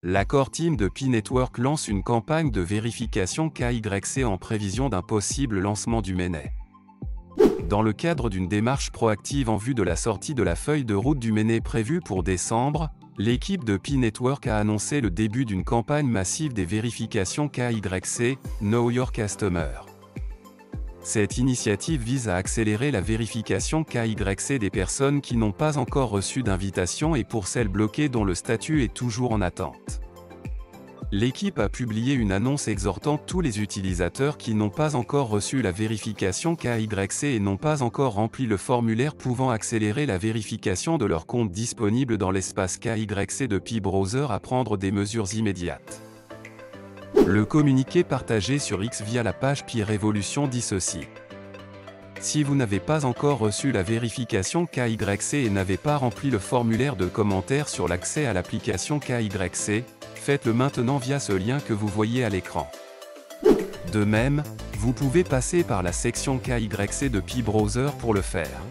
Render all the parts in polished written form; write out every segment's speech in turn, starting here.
La Core Team de P-Network lance une campagne de vérification KYC en prévision d'un possible lancement du mainnet. Dans le cadre d'une démarche proactive en vue de la sortie de la feuille de route du mainnet prévue pour décembre, l'équipe de P-Network a annoncé le début d'une campagne massive des vérifications KYC, Know Your Customer. Cette initiative vise à accélérer la vérification KYC des personnes qui n'ont pas encore reçu d'invitation et pour celles bloquées dont le statut est toujours en attente. L'équipe a publié une annonce exhortant tous les utilisateurs qui n'ont pas encore reçu la vérification KYC et n'ont pas encore rempli le formulaire pouvant accélérer la vérification de leur compte disponible dans l'espace KYC de P-Browser à prendre des mesures immédiates. Le communiqué partagé sur X via la page Pi-Révolution dit ceci. Si vous n'avez pas encore reçu la vérification KYC et n'avez pas rempli le formulaire de commentaire sur l'accès à l'application KYC, faites-le maintenant via ce lien que vous voyez à l'écran. De même, vous pouvez passer par la section KYC de P-Browser pour le faire.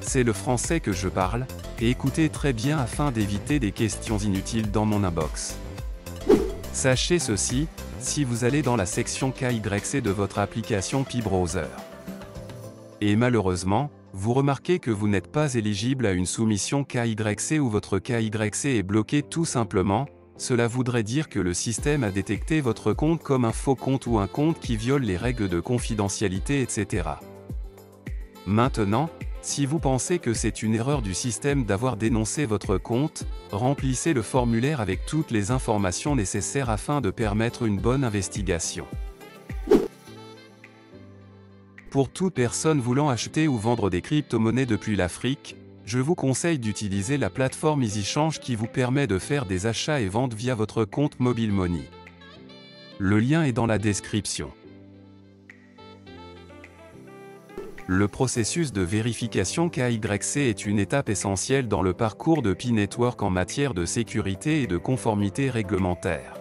C'est le français que je parle, et écoutez très bien afin d'éviter des questions inutiles dans mon inbox. Sachez ceci, si vous allez dans la section KYC de votre application P-Browser. Et malheureusement, vous remarquez que vous n'êtes pas éligible à une soumission KYC ou votre KYC est bloqué tout simplement, cela voudrait dire que le système a détecté votre compte comme un faux compte ou un compte qui viole les règles de confidentialité, etc. Maintenant, si vous pensez que c'est une erreur du système d'avoir dénoncé votre compte, remplissez le formulaire avec toutes les informations nécessaires afin de permettre une bonne investigation. Pour toute personne voulant acheter ou vendre des crypto-monnaies depuis l'Afrique, je vous conseille d'utiliser la plateforme EasyChange qui vous permet de faire des achats et ventes via votre compte Mobile Money. Le lien est dans la description. Le processus de vérification KYC est une étape essentielle dans le parcours de P-Network en matière de sécurité et de conformité réglementaire.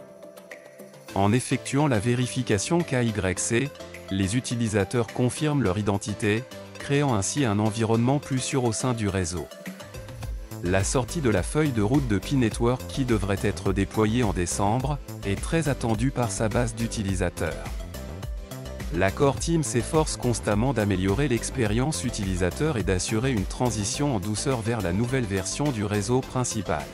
En effectuant la vérification KYC, les utilisateurs confirment leur identité, créant ainsi un environnement plus sûr au sein du réseau. La sortie de la feuille de route de P-Network qui devrait être déployée en décembre, est très attendue par sa base d'utilisateurs. La Core Team s'efforce constamment d'améliorer l'expérience utilisateur et d'assurer une transition en douceur vers la nouvelle version du réseau principal.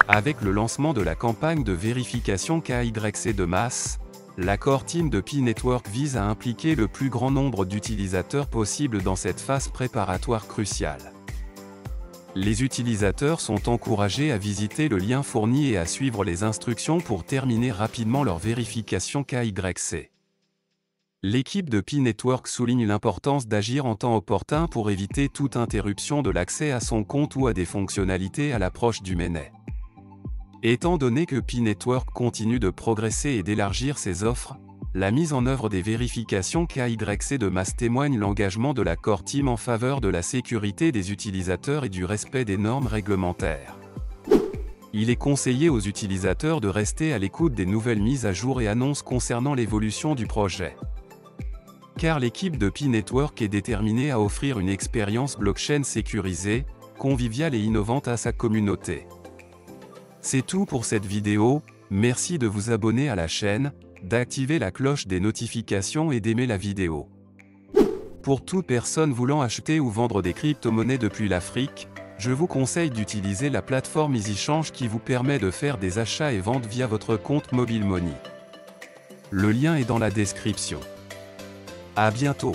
Avec le lancement de la campagne de vérification KYC de masse, la Core Team de P-Network vise à impliquer le plus grand nombre d'utilisateurs possible dans cette phase préparatoire cruciale. Les utilisateurs sont encouragés à visiter le lien fourni et à suivre les instructions pour terminer rapidement leur vérification KYC. L'équipe de P-Network souligne l'importance d'agir en temps opportun pour éviter toute interruption de l'accès à son compte ou à des fonctionnalités à l'approche du mainnet. Étant donné que P-Network continue de progresser et d'élargir ses offres, la mise en œuvre des vérifications KYC de masse témoigne l'engagement de la Core Team en faveur de la sécurité des utilisateurs et du respect des normes réglementaires. Il est conseillé aux utilisateurs de rester à l'écoute des nouvelles mises à jour et annonces concernant l'évolution du projet. Car l'équipe de P-Network est déterminée à offrir une expérience blockchain sécurisée, conviviale et innovante à sa communauté. C'est tout pour cette vidéo, merci de vous abonner à la chaîne, d'activer la cloche des notifications et d'aimer la vidéo. Pour toute personne voulant acheter ou vendre des crypto-monnaies depuis l'Afrique, je vous conseille d'utiliser la plateforme EasyChange qui vous permet de faire des achats et ventes via votre compte Mobile Money. Le lien est dans la description. À bientôt.